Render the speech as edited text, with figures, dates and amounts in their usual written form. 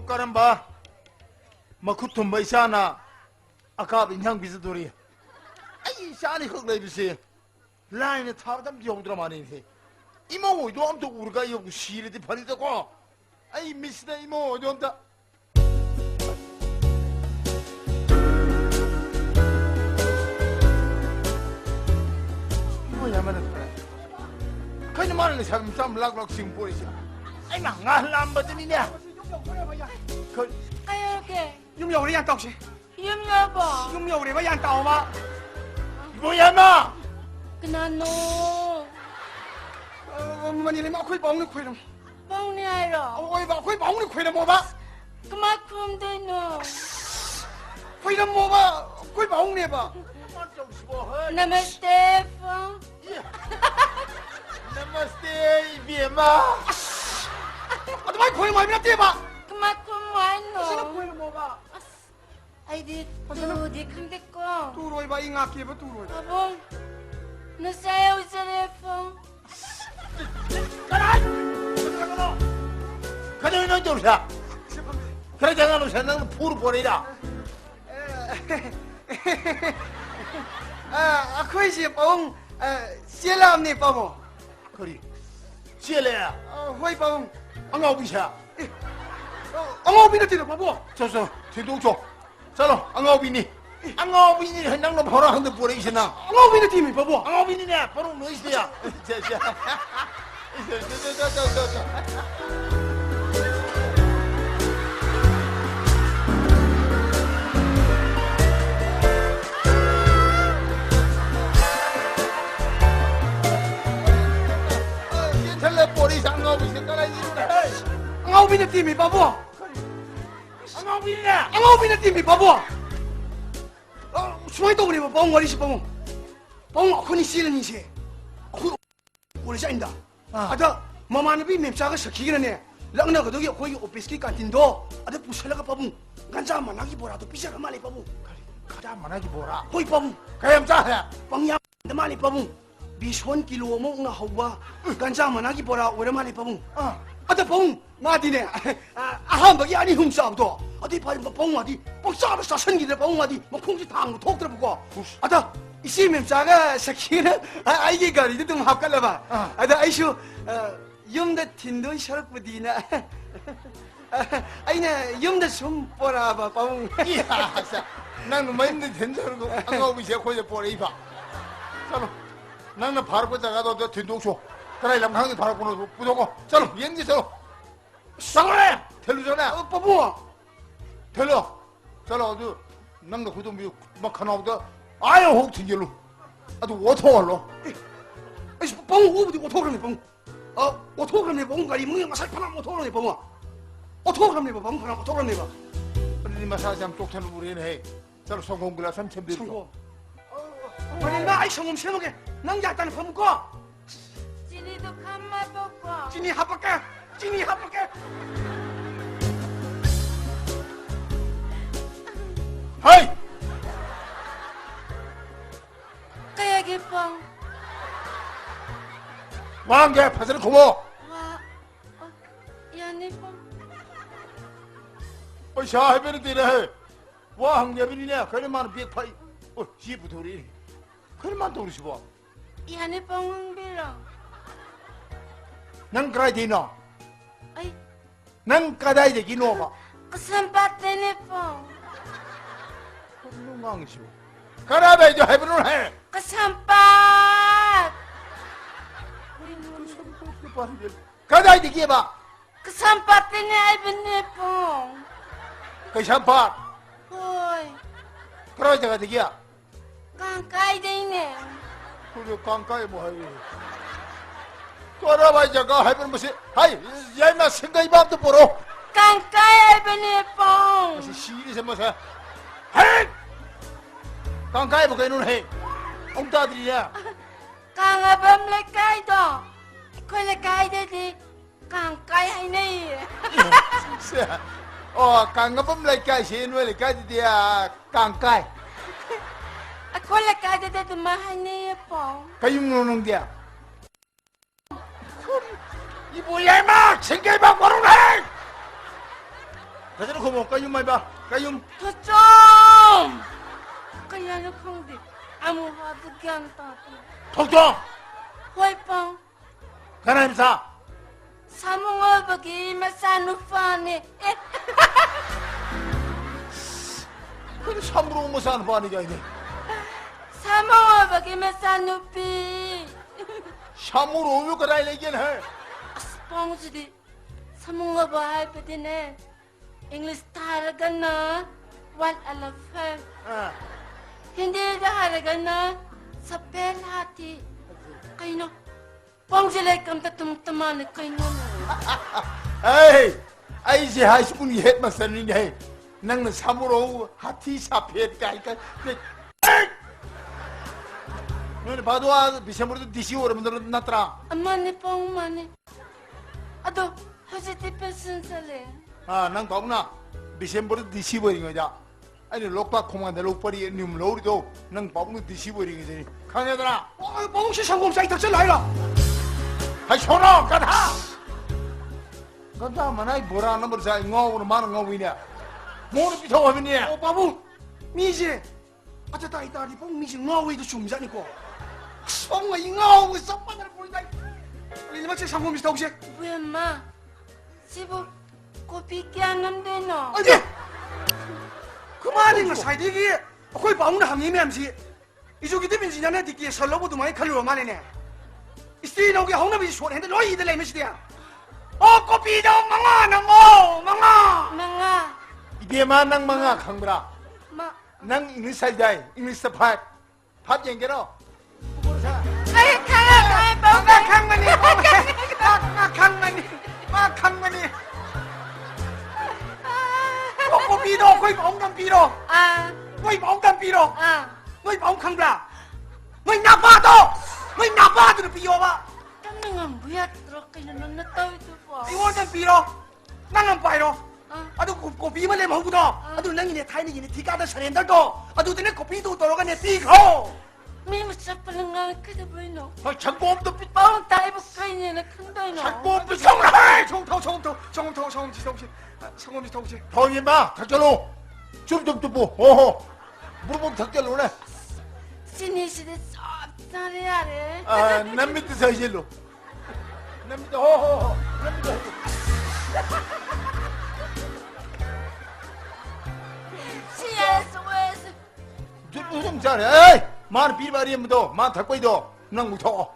karamba makutum bai sana akab inhang bizaduri ai shani khok lai bisi line thardam jongdra mani the imo oido am to urga yo shiri de phari ko ai misna imo oido am ta imo yamana kanya mana sam sam lak lak sing pori sia ai ma ngalam ba ni ne ko ai ok 有没有人倒去？有没有吧？有没有人把人倒吗？ ibo yama Kenano? 我你妈亏帮你亏了， Bang ni ay ro? 我把亏帮你亏了么吧？ Kamakum din no. 亏了么吧？亏帮你吧？ Namaste, Fong. namaste ibema 我他妈亏嘛，别对吧？ Kamakum mo 现在 no. 亏了么吧？ Ay di tu di kande ko. 杜罗吧，应该给不杜罗。 Abong. Nasayaw sa Fong. kanya ino jorsa kaya jangan lu senang pur pori da 亏是帮谢了你帮我， kari siele ya 会帮。 angau bisa 我比你听得帮我。 so tidung cho salo angau bini henang no phora hang de pori isna 我比你听没帮我。 angau bini ne paru no isya ja ja pori sang angau bisa kala jiru na 我比你听没帮我。 angau bini ne 我比你听没帮我。什么都你帮我，你是帮我，帮我，可你死了你些，我的家人的，的，妈妈那边没啥个事情了呢，让那个都要回 office 去干挺多，的不是那个帮我，干啥嘛那个不啦，都必须要买来帮我， kada mana ki bora 会帮我， kayam cha ha 帮呀，的买来帮我，20 kilo 么那好吧，干啥嘛那个不啦，我的买来帮我，的帮我，我的呢，汉不呀你很少多。 어디 봐요, 뭐 봉화디, 복사로 사선기들 봉화디, 뭐 콩지 당고 톡 들어보고. 아다 이시면 자가 사키는 아이게 가리도 좀 합갈라 봐. 아다 아이쇼 염다 틴돈 셔럽부디나. 아이나 염다 좀 보라 봐, 봉. 야, 나는 맨날 된다고 angau bisa khoje pori ba chalo nang bhar ko jaga do tinduk so tarai lam khang bhar ko no pujo chalo yengi chalo sangre thelu jona 빠부. thelu chalo du nang no khudum bi mak khana do ayo hok thingelu adu oto lo 아이 봉 우부디 오토그램이 봉. 오토그램이 봉 가리 뭐 살파나 오토그램이 봉아. 오토그램이 봉 파나 오토그램이 봐. ni masa jam tok thanu burin he chalo songong gula sam chem bi 성공. 아니 나 아이 성공 세목에 낭자 일단 범고. Sinido kama boko. 찐이 합박해. 찐이 합박해. hai Kaya gipong. wangge phasal khomo Wa. Yani Fong. oi sha he beri dire he wa hang ye bini ne kare man bi phai oi ji bu thori kare man thori si bo Yani Fong bilo. nang krai di no Ay, nang kadai de gino ba kesempatan ni Fong. lu ngang si kara be jo he bru he Kesempat. kadai de gi ba Kesempatan ni ay benih Fong. kai sampa Hoy, kara jaga de gi kangkai din ni. tu kang kai mo hai kara ba jaga he bru musi hai ye na singai ba to poro Kangkai ay benih Fong. musi shiri se mo sa hai kang kai bo kai nun he ông ta đi ra Kang abam lekay do. Ko lekay di kangkai ay ni. càng ngấp bấm lại cái gì nuôi lại cái gì à càng cay Ako lekay di mahay ni Fong. cái dùng nông dia 이보야마 챙겨봐 버릇해 가자로 고모 까윤 말봐 까윤 더좀 그냥 콩디 아무 화도 그냥 따 톡톡 호이빵 가나 임사 사몽어 버기 마사누파니 그래 참으로 뭐 사는 거 아니냐 이게 사몽어 버기 마사누피 참으로 오면 거라 얘기는 해 뻥지디 사몽어 버 할버디네 잉글리시 타르가나 원 엘레펀트 hindi daharagan na sa pelhati. Kayo no, pangsilay kang tatumtaman kayo no. 에이 아이지 하시군이 햇맛살이네 나는 삼으로 하티 사피했까 그러니까 너네 봐도 비세모르도 디시 오르면들 났더라 Amani pong mani. Ado, hasiti pesensalé. 아난 더구나 비세모르도 디시 버린 거자 아니 록바 콩한데 록버리 님 로리도 난 바보는 디시 버린 거지 강해더라 保姆是上公司他真来了。 하이 쇼노 가다 가다 만아이 보라 넘버 사이 ngaw으로 많은 ngaw이냐 뭐는 비서와면이야 保姆，米姐，啊这大大的保姆米姐熬胃都凶着你过，保姆一熬胃什么都不会带。你们这上公司东西， Buya ma, sibo, kopi kya namde no. 哎呀，그만해 그 사이디기 거의 방문을 함이 맴시 이쪽이 되면 지난해 뒤에 설로부도 많이 칼로 말이네 이스티 나오게 홍나비 소리한테 너희 이들 내면 시대야 꼬피도 망아 나모 망아 Mga, 이게만 낭 망아 강브라 ma, 낭 잉글리시 살다이 잉글리시 팝 연결어 ay, kaya, baba. 강만이 강만이 꼬피도 거의 방금 빌어 Ah, 거의 방금 빌어 ah. 거의 방금 강브라 거의 나빠도 비워봐 Kami nga buyat, pero kayo nang nataw ito po. 이원전 빌어 나는 빠이로 Ah, 아도 고비만 내면 하고도 아도 낭이네 타이니기네 티가다 서렌들도 아도 드네 고비도 돌아가네 비고 may masapal nga kada ba yun no? 아 창고 없도 삐 Parang tayo ba kayo niya na kanday no? 창고 없도 성om지 더위 마 닭절로 좀좀 보 어허 물어보면 닭절로네 Sinisida sob, sari-ari. 아 남미트 사실로 남미트 허허 남미트 Siya sa wes. 좀 잘해 에이 만 비바리엠도 만 닭고이도 난 무서워